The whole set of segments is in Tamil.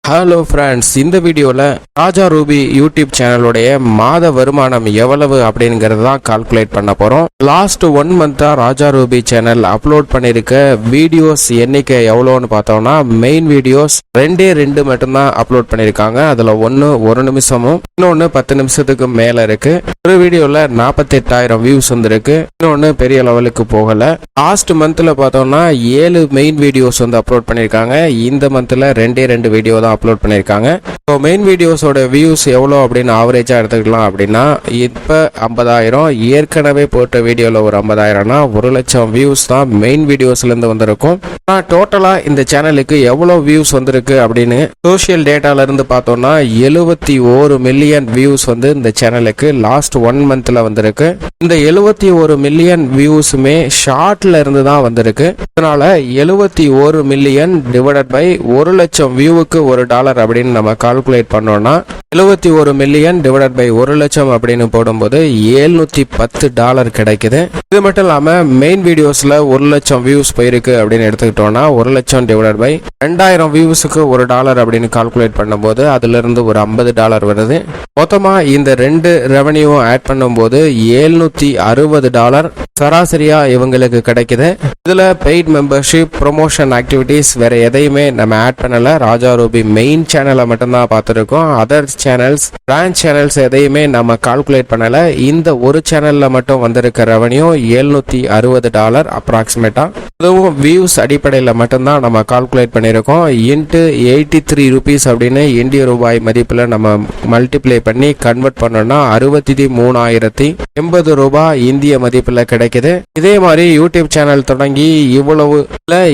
ஹலோ ஃப்ரெண்ட்ஸ், இந்த வீடியோவில் ராஜா ரூபி யூடியூப் சேனலுடைய மாத வருமானம் எவ்வளவு அப்படிங்கிறது தான் கால்குலேட் பண்ண போகிறோம். லாஸ்ட் 1 மந்த்தாக ராஜா ரூபி சேனல் அப்லோட் பண்ணியிருக்க வீடியோஸ் எண்ணிக்கை எவ்வளோன்னு பார்த்தோம்னா மெயின் வீடியோஸ் 2 மட்டும்தான் அப்லோட் பண்ணியிருக்காங்க. அதில் ஒன்று 1 நிமிஷமும் இன்னொன்று 10 நிமிஷத்துக்கு மேலே இருக்கு. ஒரு வீடியோவில் 48,000 வியூஸ் வந்துருக்கு. இன்னொன்று பெரிய லெவலுக்கு போகலை. லாஸ்ட் மந்த்தில் பார்த்தோம்னா 7 மெயின் வீடியோஸ் வந்து அப்லோட் பண்ணியிருக்காங்க. இந்த மந்தில் 2 வீடியோ தான் அப்லோட் பண்ணியிருக்காங்க. ஸோ மெயின் வீடியோஸோட வியூஸ் எவ்வளோ அப்படின்னு ஆவரேஜாக எடுத்துக்கலாம் அப்படின்னா இப்போ 50,000, ஏற்கனவே போட்ட வீடியோவில் ஒரு 50,000னா 1,00,000 வியூஸ் தான் மெயின் வீடியோஸ்லேருந்து வந்திருக்கும். ஆனால் டோட்டலாக இந்த சேனலுக்கு எவ்வளோ வியூஸ் வந்திருக்கு அப்படின்னு சோஷியல் டேட்டாலேருந்து பார்த்தோம்னா 71 மில்லியன் வியூஸ் வந்து இந்த சேனலுக்கு லாஸ்ட் 1 மந்த்தில் வந்திருக்கு. இந்த 71 மில்லியன் வியூஸுமே ஷார்ட்ல இருந்து தான் வந்திருக்கு. அதனால 71 மில்லியன் டிவைடட் பை 1,00,000 வியூவுக்கு $1 அப்படின்னு நம்ம கால்குலேட் பண்ணோம்னா 71 மில்லியன் டிவைடட் பை 1,00,000 அப்படின்னு போடும்போது $710 கிடைக்குது. இது மட்டும் இல்லாமல் மெயின் வீடியோஸ்ல 1,00,000 வியூஸ் போயிருக்கு அப்படின்னு எடுத்துக்கிட்டோம்னா 1,00,000 டிவைடட் பை 2,000 வியூஸுக்கு $1 அப்படின்னு கால்குலேட் பண்ணும்போது அதுல இருந்து ஒரு $50 வருது. மொத்தமா இந்த 2 ரெவன்யூவும் ஆட் பண்ணும்போது $760 சராசரியா இவங்களுக்கு கிடைக்குது. இதுல பெய்ட் மெம்பர்ஷிப், ப்ரொமோஷன் ஆக்டிவிட்டிஸ் வேற எதையுமே நம்ம ஆட் பண்ணல. ராஜா ரூபி மெயின் சேனலை மட்டும்தான் பார்த்துருக்கோம். அதர் சேனல்ஸ், பிரான்ச் சேனல்ஸ் எதையுமே நம்ம கால்குலேட் பண்ணல. இந்த ஒரு சேனல்ல மட்டும் வந்திருக்க ரெவன்யூ $760 அப்ராக்சிமேட்டா. அதுவும் வியூஸ் அடிப்படையில் மட்டும்தான் நம்ம கால்குலேட் பண்ணியிருக்கோம். இன்ட்டு 83 ருபீஸ் அப்படின்னு இந்திய ரூபாய் மதிப்பில் நம்ம மல்டிப்ளை பண்ணி கன்வெர்ட் பண்ணோம்னா 63,080 ரூபாய் இந்திய மதிப்பில் கிடைக்குது. இதே மாதிரி யூடியூப் சேனல் தொடங்கி இவ்வளவு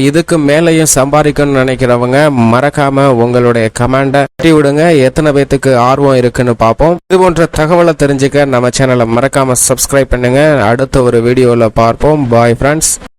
இதுக்கு மேலேயும் சம்பாதிக்கணும்னு நினைக்கிறவங்க மறக்காம உங்களுடைய கமெண்டை விடுங்க. எத்தனை பேத்துக்கு ஆர்வம் இருக்குன்னு பார்ப்போம். இது போன்ற தகவலை தெரிஞ்சுக்க நம்ம சேனலை மறக்காம சப்ஸ்கிரைப் பண்ணுங்க. அடுத்த ஒரு வீடியோவில் பார்ப்போம். Bye friends.